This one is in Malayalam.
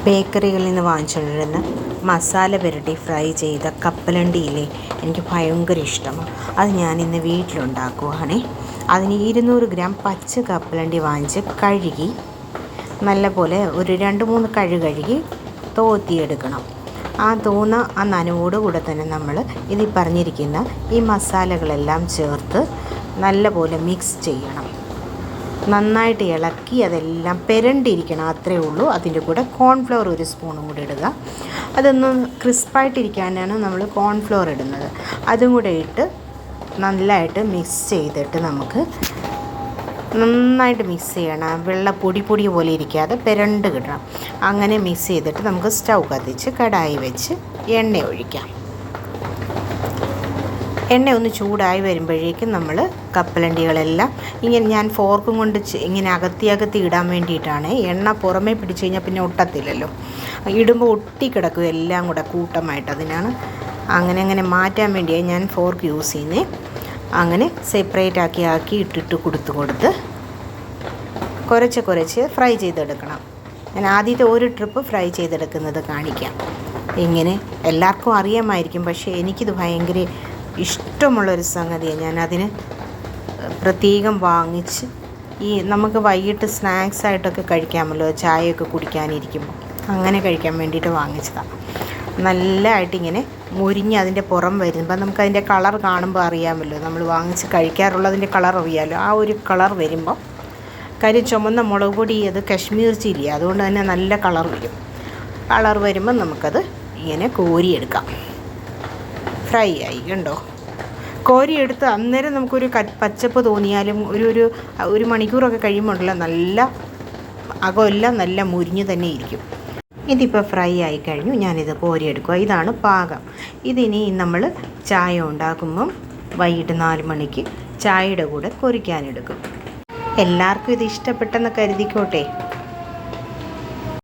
ബേക്കറികളിൽ നിന്ന് വാങ്ങിച്ചുകൊണ്ടിരുന്ന മസാല പുരട്ടി ഫ്രൈ ചെയ്ത കപ്പലണ്ടിയില്ലേ, എനിക്ക് ഭയങ്കര ഇഷ്ടമാണ്. അത് ഞാനിന്ന് വീട്ടിലുണ്ടാക്കുവാണേ. അതിന് 200 ഗ്രാം പച്ച കപ്പലണ്ടി വാങ്ങിച്ച് കഴുകി നല്ലപോലെ ഒരു 2-3 കഴുകി തോത്തിയെടുക്കണം. ആ നനവോടുകൂടെ തന്നെ നമ്മൾ ഇതിൽ പറഞ്ഞിരിക്കുന്ന ഈ മസാലകളെല്ലാം ചേർത്ത് നല്ലപോലെ മിക്സ് ചെയ്യണം. നന്നായിട്ട് ഇളക്കി അതെല്ലാം പുരണ്ടിരിക്കണം, അത്രയേ ഉള്ളൂ. അതിൻ്റെ കൂടെ കോൺഫ്ലവർ 1 സ്പൂണും കൂടി ഇടുക. അതൊന്ന് ക്രിസ്പായിട്ടിരിക്കാനാണ് നമ്മൾ കോൺഫ്ലവർ ഇടുന്നത്. അതും കൂടെ ഇട്ട് നല്ലതായിട്ട് മിക്സ് ചെയ്തിട്ട് നമുക്ക് നന്നായിട്ട് മിക്സ് ചെയ്യണം. വെള്ള പൊടി പോലെ ഇരിക്കാതെ പുരണ്ട് കിട്ടണം. അങ്ങനെ മിക്സ് ചെയ്തിട്ട് നമുക്ക് സ്റ്റൗ കത്തിച്ച് കടായി വെച്ച് എണ്ണ ഒഴിക്കാം. എണ്ണ ഒന്ന് ചൂടായി വരുമ്പോഴേക്കും നമ്മൾ കപ്പലണ്ടികളെല്ലാം ഇങ്ങനെ ഞാൻ ഫോർക്കും കൊണ്ട് ഇങ്ങനെ അകത്തി ഇടാൻ വേണ്ടിയിട്ടാണ്. എണ്ണ പുറമേ പിടിച്ച് കഴിഞ്ഞാൽ പിന്നെ ഒട്ടത്തില്ലല്ലോ, ഇടുമ്പോൾ ഒട്ടിക്കിടക്കും എല്ലാം കൂടെ കൂട്ടമായിട്ട്. അതിനാണ് അങ്ങനെ മാറ്റാൻ വേണ്ടിയാണ് ഞാൻ ഫോർക്ക് യൂസ് ചെയ്യുന്നത്. അങ്ങനെ സെപ്പറേറ്റ് ആക്കി ഇട്ടിട്ട് കൊടുത്ത് കുറച്ച് ഫ്രൈ ചെയ്തെടുക്കണം. ഞാൻ ആദ്യത്തെ ഒരു ട്രിപ്പ് ഫ്രൈ ചെയ്തെടുക്കുന്നത് കാണിക്കാം. ഇങ്ങനെ എല്ലാവർക്കും അറിയാമായിരിക്കും, പക്ഷേ എനിക്കിത് ഭയങ്കര ഇഷ്ടമുള്ളൊരു സംഗതിയാണ്. ഞാനതിന് പ്രത്യേകം വാങ്ങിച്ച് നമുക്ക് വൈകിട്ട് സ്നാക്സായിട്ടൊക്കെ കഴിക്കാമല്ലോ, ചായയൊക്കെ കുടിക്കാനിരിക്കുമ്പോൾ അങ്ങനെ കഴിക്കാൻ വേണ്ടിയിട്ട് വാങ്ങിച്ചതാണ്. നല്ലതായിട്ട് ഇങ്ങനെ മുരിഞ്ഞ് അതിൻ്റെ പുറം വരുമ്പോൾ നമുക്കതിൻ്റെ കളർ കാണുമ്പോൾ അറിയാമല്ലോ, നമ്മൾ വാങ്ങിച്ച് കഴിക്കാറുള്ളതിൻ്റെ കളർ അറിയാമല്ലോ. ആ ഒരു കളർ വരുമ്പോൾ ചുമന്ന മുളക് പൊടി, അത് കശ്മീർ ചില്ലി, അതുകൊണ്ട് തന്നെ നല്ല കളർ വരും. കളർ വരുമ്പോൾ നമുക്കത് ഇങ്ങനെ കോരിയെടുക്കാം. ഫ്രൈ ആയി കണ്ടോ, കോരിയെടുത്ത് അന്നേരം നമുക്കൊരു പച്ചപ്പ് തോന്നിയാലും ഒരു മണിക്കൂറൊക്കെ കഴിയുമ്പോഴല്ല നല്ല അകമെല്ലാം നല്ല മുരിഞ്ഞ് തന്നെ ഇരിക്കും. ഇതിപ്പോൾ ഫ്രൈ ആയി കഴിഞ്ഞു, ഞാനിത് കോരിയെടുക്കുക. ഇതാണ് പാകം. ഇതിനി നമ്മൾ ചായ ഉണ്ടാക്കുമ്പം വൈകിട്ട് 4 മണിക്ക് ചായയുടെ കൂടെ കൊറിക്കാനെടുക്കും. എല്ലാവർക്കും ഇത് ഇഷ്ടപ്പെട്ടെന്ന് കരുതിക്കോട്ടെ.